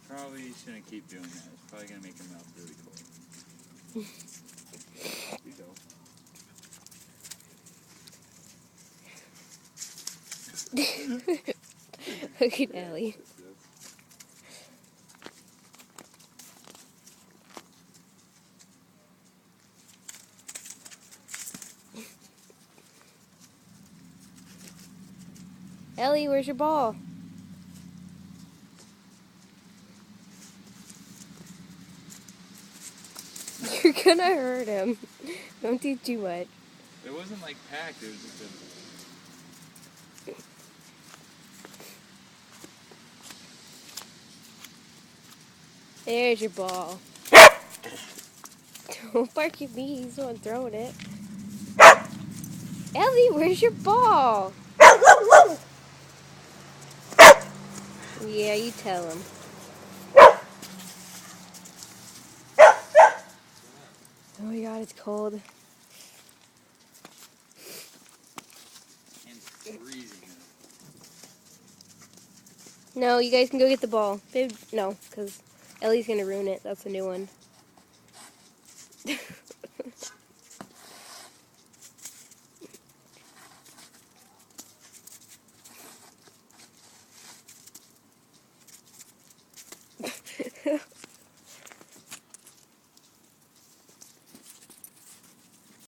Probably shouldn't keep doing that. It's probably gonna make your mouth really cold. You go. Look at Ellie. Ellie, where's your ball? You're gonna hurt him. Don't do too much. It wasn't like packed. It was just a. There's your ball. Don't bark at me. He's the one throwing it. Ellie, where's your ball? Yeah, you tell him. Oh my god, it's cold. And freezing. No, you guys can go get the ball. Babe, no, because Ellie's gonna ruin it. That's a new one.